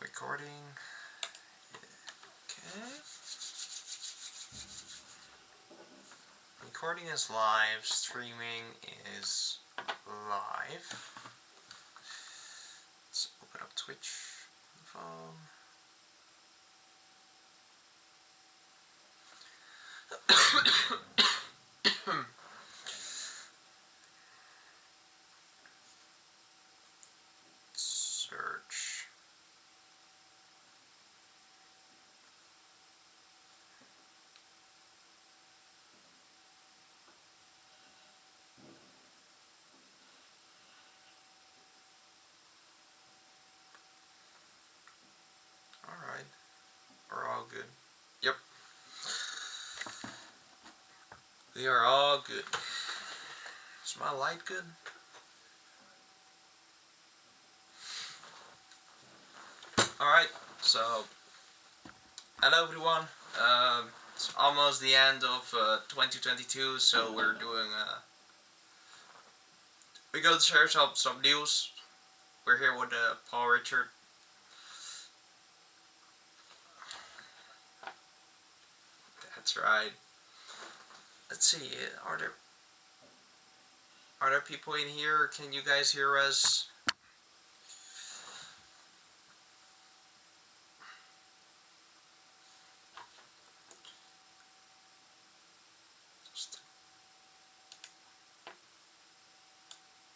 Recording. Okay. Recording is live. Streaming is live. Let's open up Twitch on the phone. Search. Alright. We're all good. Yep. We are all good. Is my light good? Alright, so hello everyone. It's almost the end of 2022, so we're doing we go to share some news. We're here with Paul Richard. That's right. Let's see, are there people in here? Can you guys hear us?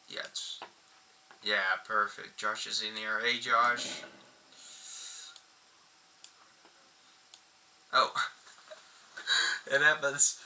Yes. Yeah, perfect. Josh is in here. Hey, Josh. Oh. It happens.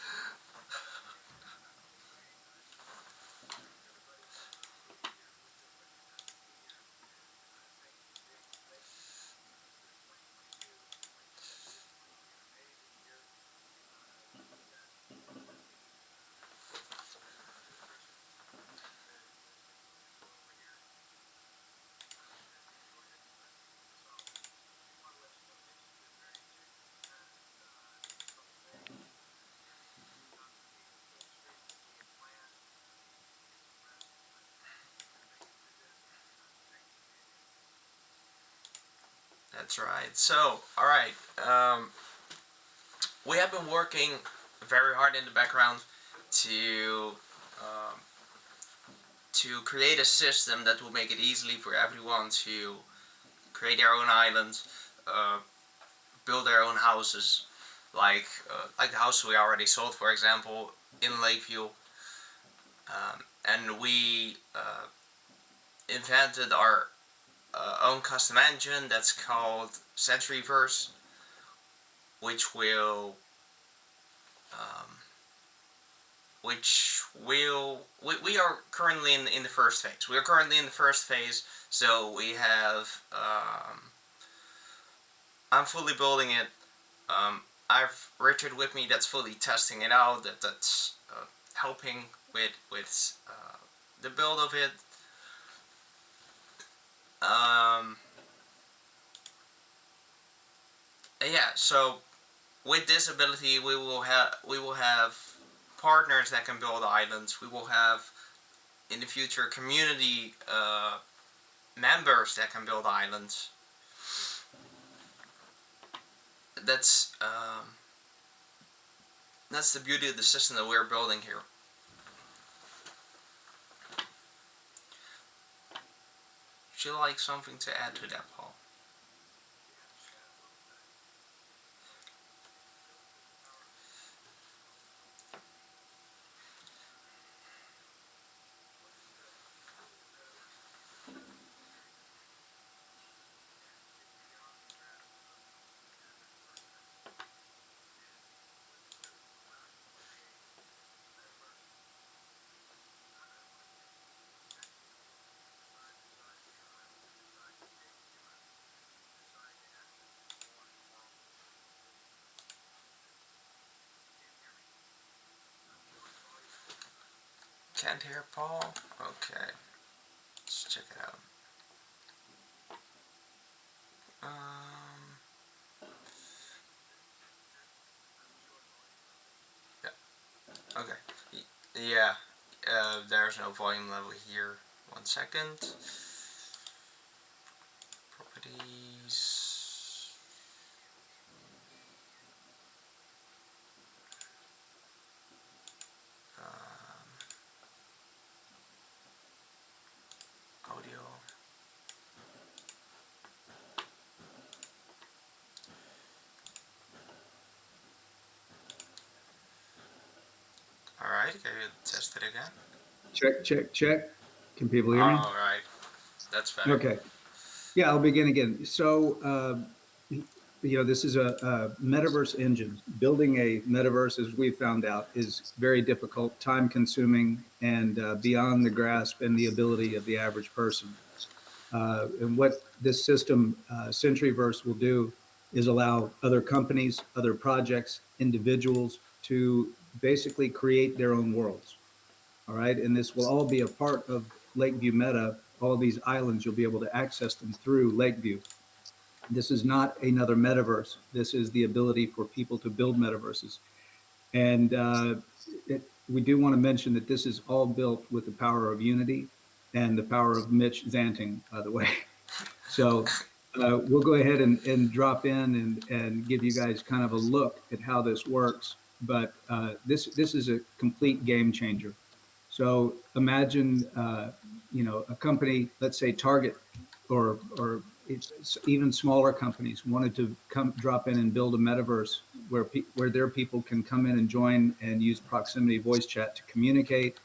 That's right. So, alright. We have been working very hard in the background to create a system that will make it easily for everyone to create their own islands, build their own houses, like the house we already sold, for example, in Lakeview. And we invented our own custom engine that's called CenturyVerse, which will we are currently in the first phase. We are currently in the first phase, so we have I'm fully building it. I've Richard with me that's fully testing it out. That's helping with the build of it. Yeah. So with this ability, we will have partners that can build islands. We will have in the future community members that can build islands. That's the beauty of the system that we're building here. Would you like something to add to that, Paul? Can't hear Paul? Okay. Let's check it out. Yeah. Okay. Yeah. There's no volume level here. 1 second. Properties. right. Can you test it again? Check, check, check. Can people hear me? All right. That's better. Okay. Yeah, I'll begin again. So, this is a metaverse engine. Building a metaverse, as we found out, is very difficult, time consuming, and beyond the grasp and the ability of the average person. And what this system, CenturyVerse, will do is allow other companies, other projects, individuals to basically create their own worlds. All right. And this will all be a part of LakeView Meta. All of these islands, you'll be able to access them through LakeView. This is not another metaverse. This is the ability for people to build metaverses. And we do want to mention that this is all built with the power of Unity and the power of Mitch Zanting, by the way. So we'll go ahead and drop in and give you guys kind of a look at how this works. But this is a complete game changer. So imagine, a company, let's say Target, or even smaller companies wanted to come drop in and build a metaverse where their people can come in and join and use proximity voice chat to communicate,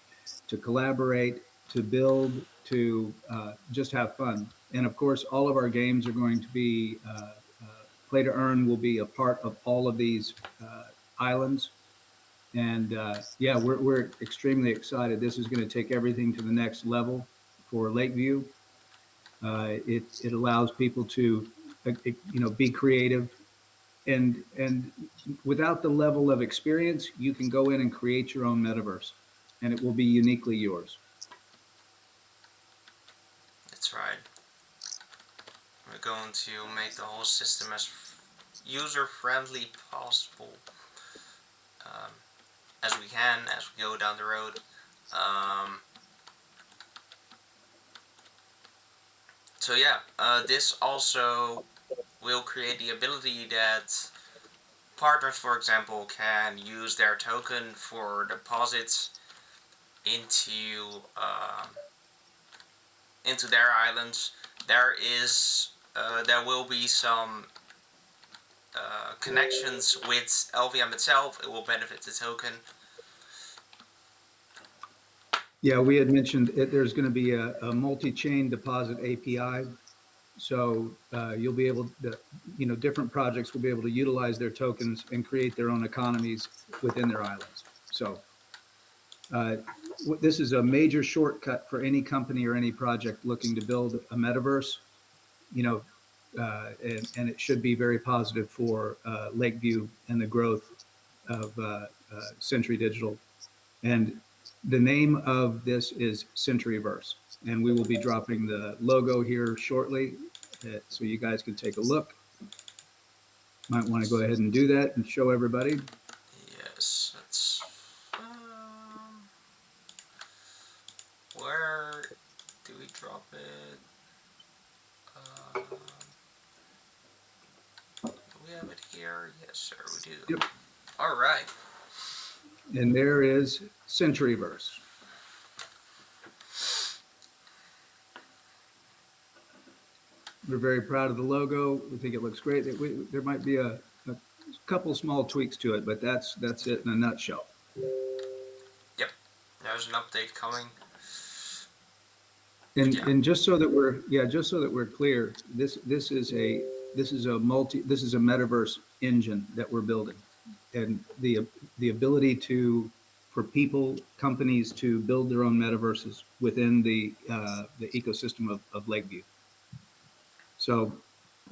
to collaborate, to build, to just have fun. And of course, all of our games are going to be play to earn will be a part of all of these islands. And yeah, we're extremely excited. This is going to take everything to the next level for Lakeview. It allows people to be creative, and without the level of experience, you can go in and create your own metaverse, and it will be uniquely yours. That's right. We're going to make the whole system as user-friendly possible um, as we can as we go down the road. Um, so yeah, this also will create the ability that partners, for example, can use their token for deposits into into their islands. There will be some connections with LVM itself. It will benefit the token. Yeah, we had mentioned there's going to be a multi-chain deposit API. So you'll be able to, different projects will be able to utilize their tokens and create their own economies within their islands. So uh, this is a major shortcut for any company or any project looking to build a metaverse, and it should be very positive for Lakeview and the growth of Century Digital. And the name of this is CenturyVerse. And we will be dropping the logo here shortly, so you guys can take a look. Might want to go ahead and do that and show everybody. Yes, let's. Where do we drop it? Do we have it here? Yes, sir, we do. Yep. All right. And there is CenturyVerse. We're very proud of the logo. We think it looks great. There might be a couple small tweaks to it, but that's it in a nutshell. Yep. There's an update coming. And just so that we're clear, this is a metaverse engine that we're building, and the ability for people, companies to build their own metaverses within the ecosystem of Lakeview. So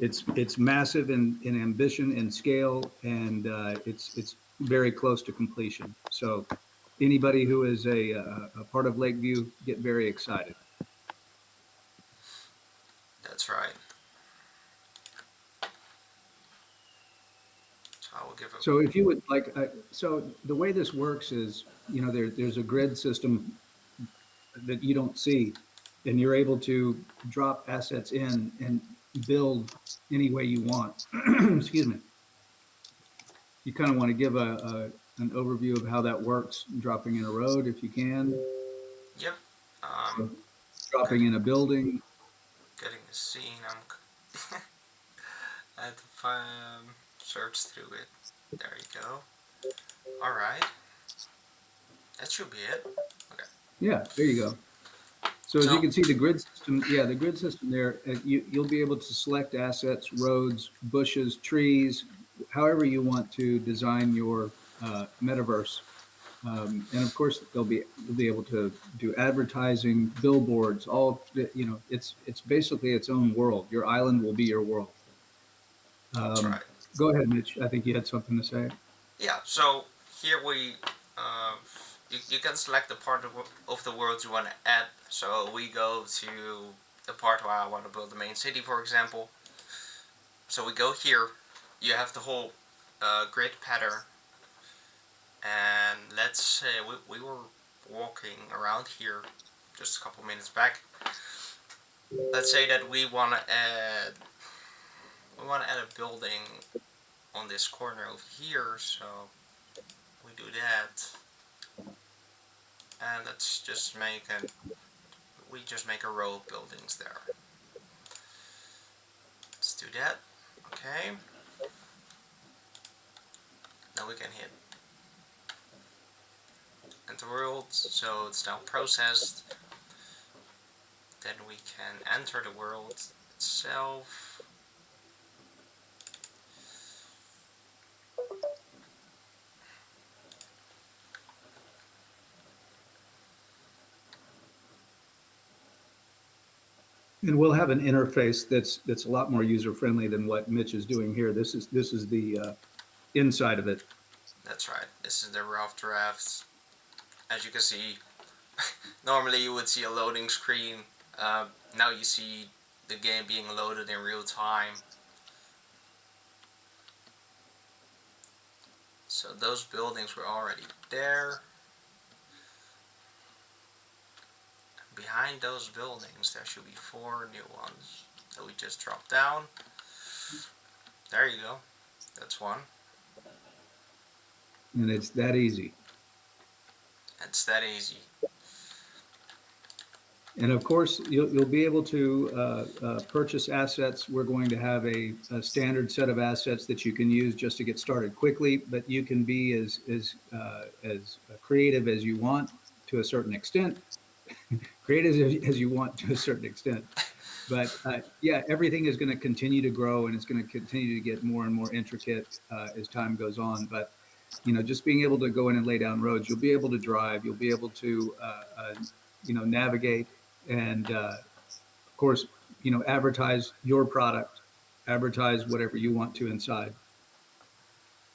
it's massive in ambition and scale, and it's very close to completion. So anybody who is a part of Lakeview, get very excited. That's right. So I will give a. So if you would like, so the way this works is, there's a grid system that you don't see, and you're able to drop assets in and build any way you want. Excuse me. You kind of want to give an overview of how that works, dropping in a road if you can, Yep. dropping in a building. Getting the scene. I had to search through it. There you go. All right. That should be it. Okay. Yeah, there you go. So as you So can see, the grid system, yeah, the grid system there, you'll be able to select assets, roads, bushes, trees, however you want to design your metaverse. And of course, you'll be able to do advertising, billboards, all, it's basically its own world. Your island will be your world. that's Um, right. Go ahead, Mitch. I think you had something to say. Yeah. So here uh, you can select the part of the world you want to add. So we go to the part where I want to build the main city, for example. So we go here. You have the whole grid pattern, and let's say we were walking around here just a couple minutes back. Let's say that we want to add a building on this corner over here. So we do that, and we just make a row of buildings there. Let's do that. Okay. Now we can hit enter world. So it's now processed. Then we can enter the world itself. And we'll have an interface that's a lot more user friendly than what Mitch is doing here. This is the inside of it. That's right. This is the rough draft. As you can see, normally you would see a loading screen. Now you see the game being loaded in real time. So those buildings were already there. Behind those buildings, there should be 4 new ones. So we just drop down. There you go. That's one. And it's that easy. It's that easy. And of course, you'll be able to purchase assets. We're going to have a standard set of assets that you can use just to get started quickly, but you can be as creative as you want to a certain extent, creative as you want to a certain extent. But yeah, everything is going to continue to grow, and it's going to continue to get more and more intricate as time goes on. But just being able to go in and lay down roads, you'll be able to drive, you'll be able to navigate, and of course, advertise your product, advertise whatever you want to inside.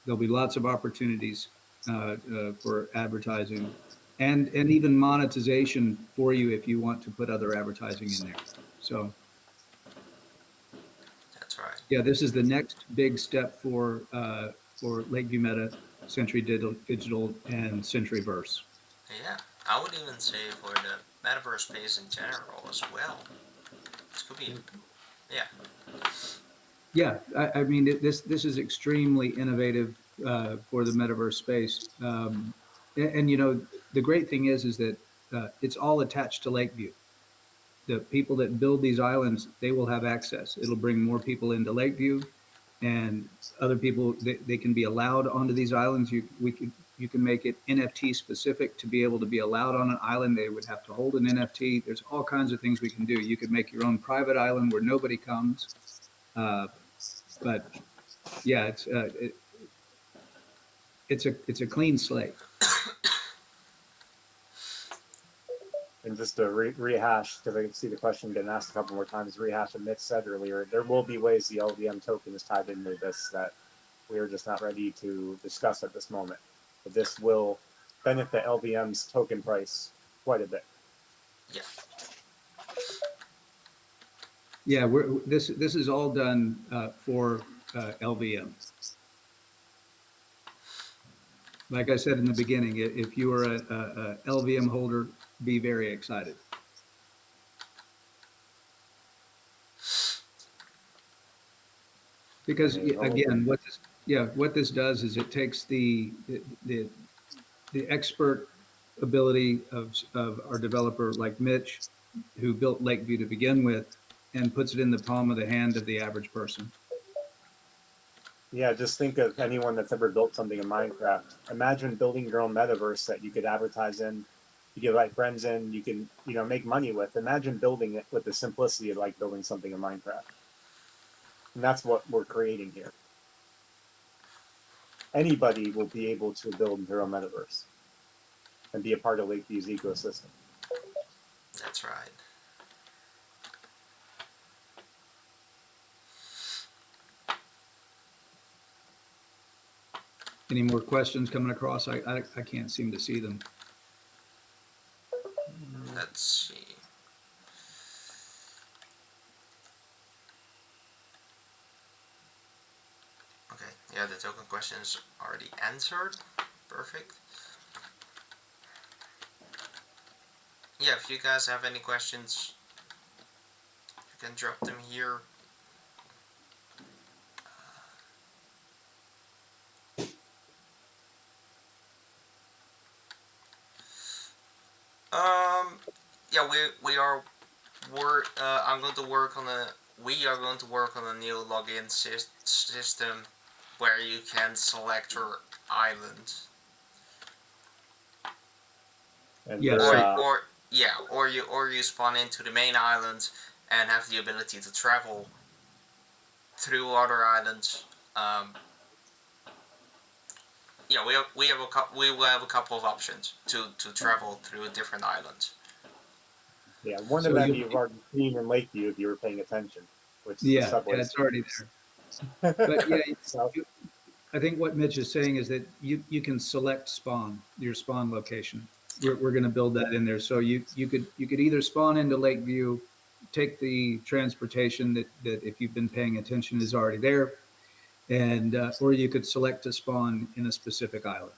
There'll be lots of opportunities for advertising, and even monetization for you if you want to put other advertising in there. So That's right. yeah, this is the next big step for Lakeview Meta, Century Digital, and CenturyVerse. Yeah, I would even say for the metaverse space in general as well. This could be, yeah, Yeah, I mean, this is extremely innovative for the metaverse space. And the great thing is that it's all attached to Lakeview. The people that build these islands, they will have access. It'll bring more people into Lakeview, and other people, they can be allowed onto these islands. You can make it NFT specific to be able to be allowed on an island. They would have to hold an NFT. There's all kinds of things we can do. You could make your own private island where nobody comes. Uh, but yeah, it's a clean slate. And just to rehash, because I can see the question getting asked a couple more times, rehash what Mitch said earlier, there will be ways the LVM token is tied into this that we are just not ready to discuss at this moment. But this will benefit LVM's token price quite a bit. yeah. Yeah, this is all done for LVM. Like I said in the beginning, if you are a LVM holder, be very excited. Because again, what this does is it takes the expert ability of our developer like Mitch, who built Lakeview to begin with, and puts it in the palm of the hand of the average person. Yeah, just think of anyone that's ever built something in Minecraft. Imagine building your own metaverse that you could advertise in, you could let friends in, you can, make money with. Imagine building it with the simplicity of like building something in Minecraft. And that's what we're creating here. Anybody will be able to build their own metaverse and be a part of Lakeview's ecosystem. That's right. Any more questions coming across? I can't seem to see them. Let's see. Okay, yeah, the token question is already answered. Perfect. Yeah, if you guys have any questions, you can drop them here. Yeah, we are I'm going to work on a. We are going to work on a new login system where you can select your island, And Yes. for, or you spawn into the main island and have the ability to travel through other islands. Yeah, we will have a couple of options to travel through different islands. yeah, one of So them you, you've already seen in Lakeview if you were paying attention, which is the yeah, subway it's already station. there. But yeah, So, you, I think what Mitch is saying is that you can select your spawn location. We're going to build that in there. So you could either spawn into Lakeview, take the transportation that if you've been paying attention is already there, and or you could select to spawn in a specific island.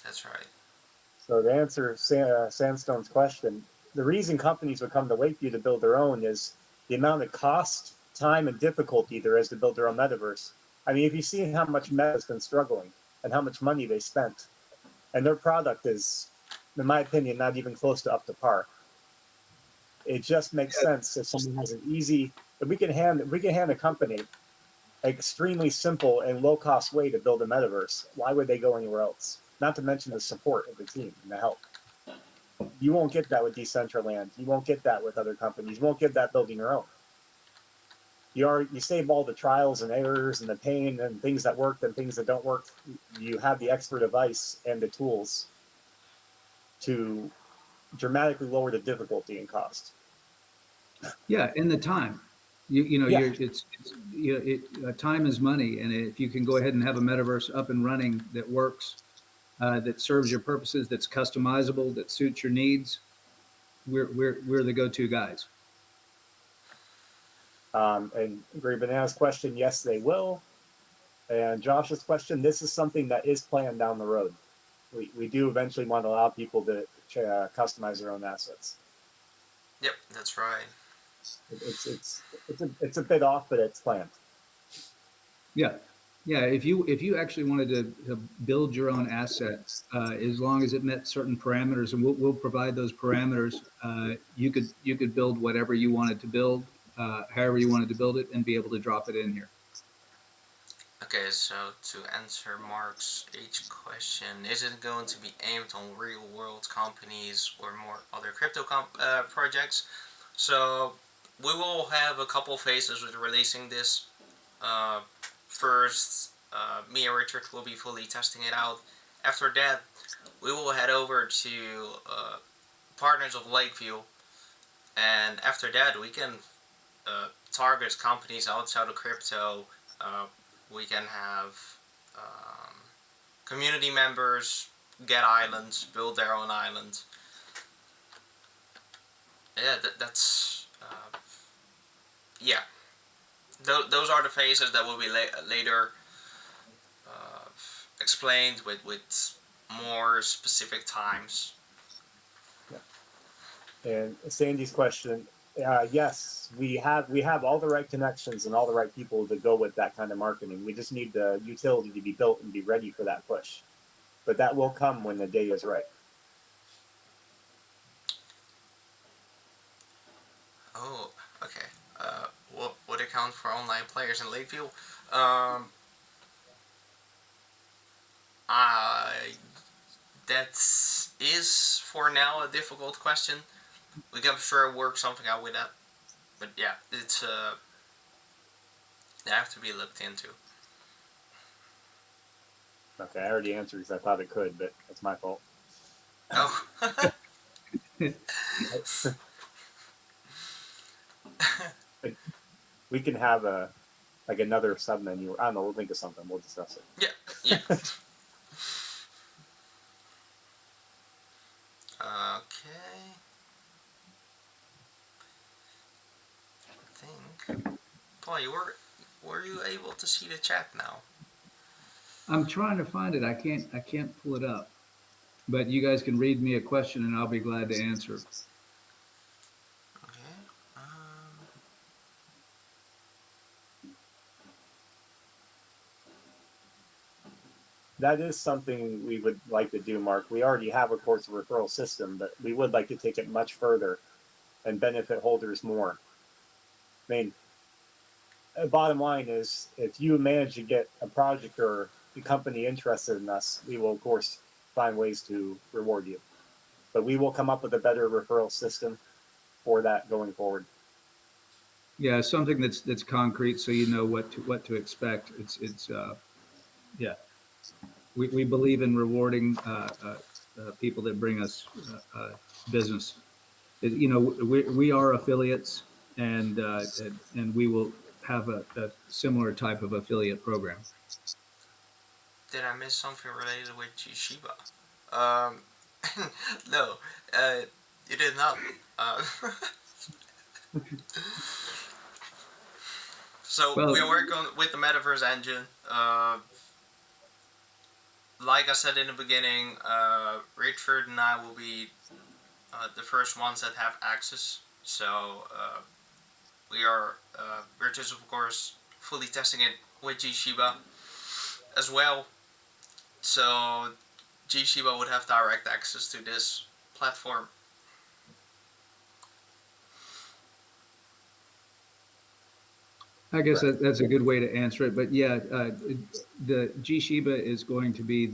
That's right. so to answer Sandstone's question, the reason companies would come to Lakeview to build their own is the amount of cost, time, and difficulty there is to build their own metaverse. I mean, if you see how much Meta's been struggling and how much money they spent, and their product is, in my opinion, not even close to up to par. It just makes sense if someone has an easy. If we can hand a company an extremely simple and low cost way to build a metaverse, why would they go anywhere else? Not to mention the support of the team and the help. You won't get that with Decentraland. You won't get that with other companies. You won't get that building your own. You save all the trials and errors and the pain and things that work and things that don't work. You have the expert advice and the tools to dramatically lower the difficulty and cost. Yeah, and the time. Yeah, Time is money, and if you can go ahead and have a metaverse up and running that works, that serves your purposes, that's customizable, that suits your needs, we're the go-to guys. and Gray Banana's question, yes, they will. And Josh's question, this is something that is planned down the road. We do eventually want to allow people to customize their own assets. Yep, that's right. It's a bit off, but it's planned. Yeah, yeah. If you actually wanted to build your own asset, as long as it met certain parameters, and we'll provide those parameters, you could build whatever you wanted to build, however you wanted to build it, and be able to drop it in here. Okay, so to answer Mark's H question, is it going to be aimed on real world companies or more other crypto projects? So we will have a couple phases with releasing this. Uh, First, me and Richard will be fully testing it out. After that, we will head over to partners of Lakeview, and after that, we can target companies outside of crypto. We can have um, community members get islands, build their own island. Yeah, that's yeah. Those are the phases that will be later uh, explained with more specific times. And Sandy's question, yes, we have all the right connections and all the right people to go with that kind of marketing. We just need the utility to be built and be ready for that push. But that will come when the day is right. Oh, okay. What would account for online players in Lakeview? Um, That is for now a difficult question. We can sure work something out with that. But yeah, it's they have to be looked into. Okay, I already answered because I thought it could, but that's my fault. Oh. We can have another sub menu. I don't know. We'll think of something. We'll discuss it. Yeah. Okay. I think. Boy, were you able to see the chat now? I'm trying to find it. I can't pull it up. But you guys can read me a question and I'll be glad to answer. Okay. That is something we would like to do, Mark. We already have a course referral system, but we would like to take it much further and benefit holders more. I mean, bottom line is, if you manage to get a project or a company interested in us, we will, of course, find ways to reward you. But we will come up with a better referral system for that going forward. Yeah, something that's concrete, so you know what to expect. Yeah. We believe in rewarding people that bring us business. We are affiliates, and we will have a similar type of affiliate program. Did I miss something related with Shiba? No, you did not. So Well, we work on with the Metaverse engine. Like I said in the beginning, Richard and I will be the first ones that have access. So we're just of course fully testing it with Shiba as well. So Shiba would have direct access to this platform. I guess that's a good way to answer it. But yeah, the Shiba is going to be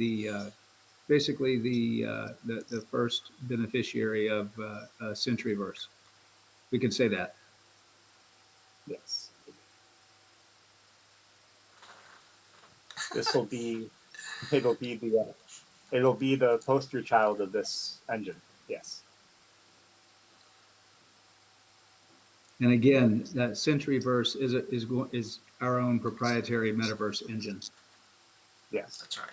basically the first beneficiary of CenturyVerse. We could say that. Yes. It'll be the poster child of this engine. Yes. And again, that CenturyVerse is our own proprietary metaverse engine. Yes. That's right.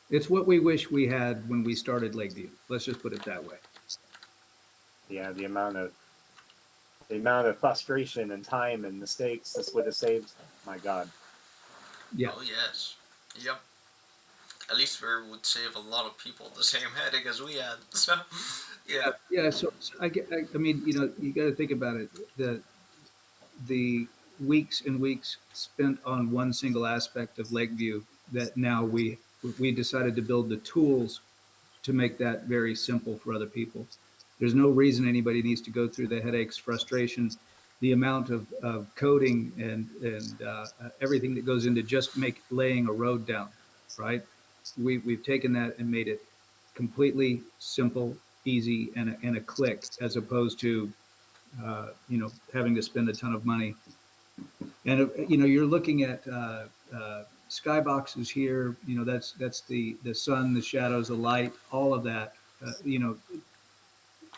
It's what we wish we had when we started LakeView. Let's just put it that way. Yeah, the amount of frustration and time and mistakes this would have saved. My God. Yeah. Oh yes. Yep. At least we would save a lot of people the same headache as we had. So, yeah. Yeah. So I mean, you got to think about it. The weeks and weeks spent on one single aspect of Lakeview that now we decided to build the tools to make that very simple for other people. There's no reason anybody needs to go through the headaches, frustration, the amount of coding and everything that goes into just laying a road down, right? We've taken that and made it completely simple, easy, and a click, as opposed to having to spend a ton of money. And you're looking at skyboxes here. That's the sun, the shadows, the light, all of that.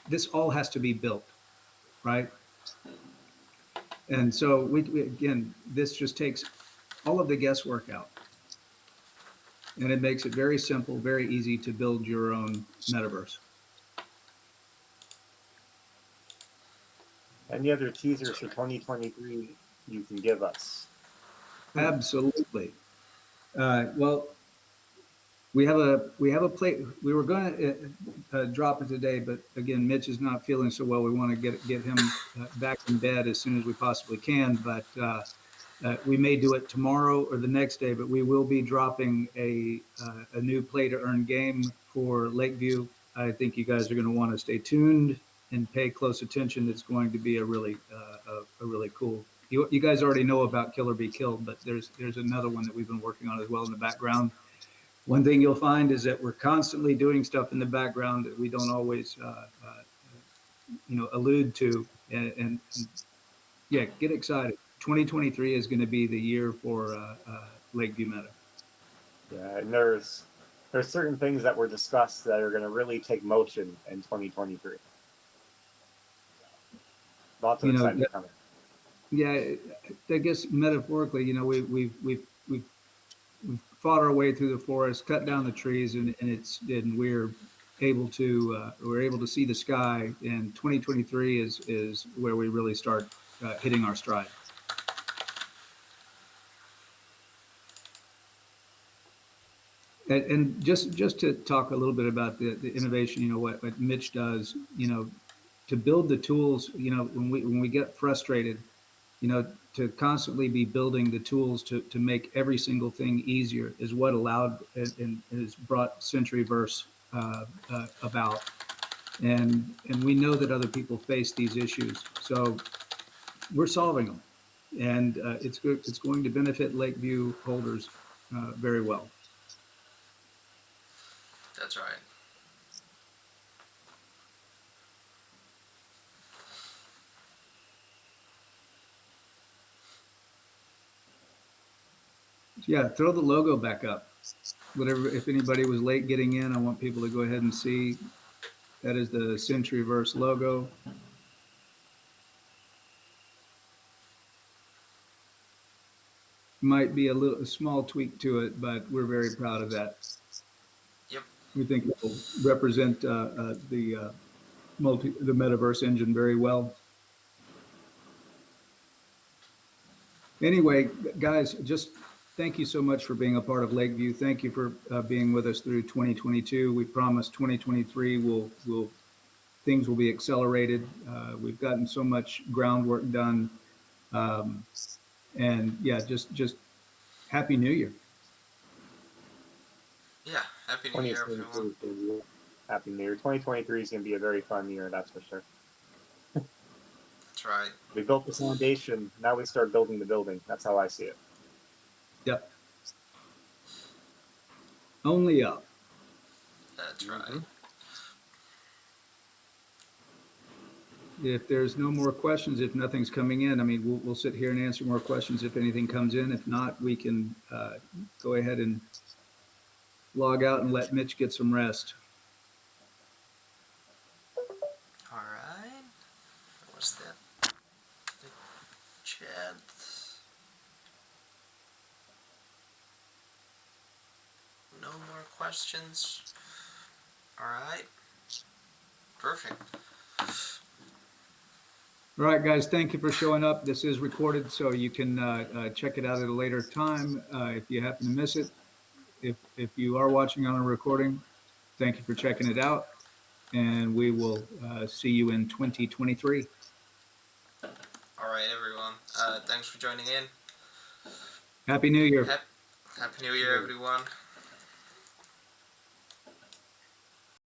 This all has to be built, right? And so again, this just takes all of the guesswork out, and it makes it very simple, very easy to build your own metaverse. Any other teasers for 2023 you can give us? Absolutely. Well, we have a plate. We were going to drop it today, but again, Mitch is not feeling so well. We want to get him back in bed as soon as we possibly can. But we may do it tomorrow or the next day. But we will be dropping a new play to earn game for Lakeview. I think you guys are going to want to stay tuned and pay close attention. It's going to be a really cool you guys already know about Killer Be Killed, but there's another one that we've been working on as well in the background. One thing you'll find is that we're constantly doing stuff in the background that we don't always, allude to. And yeah, get excited. 2023 is going to be the year for LakeView Meta. Yeah, and there's certain things that were discussed that are going to really take motion in 2023. Lots of excitement coming. Yeah, I guess metaphorically, we've fought our way through the forest, cut down the trees, and we're able to see the sky. And 2023 is where we really start hitting our stride. And just to talk a little bit about the innovation, what Mitch does, to build the tools, when we get frustrated, to constantly be building the tools to make every single thing easier is what allowed and has brought CenturyVerse about. And we know that other people face these issues, so we're solving them, and it's going to benefit Lakeview holders very well. That's right. Yeah, throw the logo back up. Whatever, if anybody was late getting in, I want people to go ahead and see. That is the CenturyVerse logo. Might be a small tweak to it, but we're very proud of that. Yep. We think it will represent the metaverse engine very well. Anyway, guys, just thank you so much for being a part of Lakeview. Thank you for being with us through 2022. We promise 2023 things will be accelerated. We've gotten so much groundwork done, and yeah, just Happy New Year. Yeah, Happy New Year, everyone. Happy New Year. 2023 is going to be a very fun year, that's for sure. That's right. We built the foundation. Now we start building the building. That's how I see it. Yep. Only up. That's right. If there's no more questions, if nothing's coming in, I mean, we'll sit here and answer more questions if anything comes in. If not, we can go ahead and log out and let Mitch get some rest. All right. What's that? The chat. No more questions. All right. Perfect. All right, guys, thank you for showing up. This is recorded, so you can check it out at a later time if you happen to miss it. If you are watching on a recording, thank you for checking it out, and we will see you in 2023. All right, everyone. Thanks for joining in. Happy New Year. Happy New Year, everyone.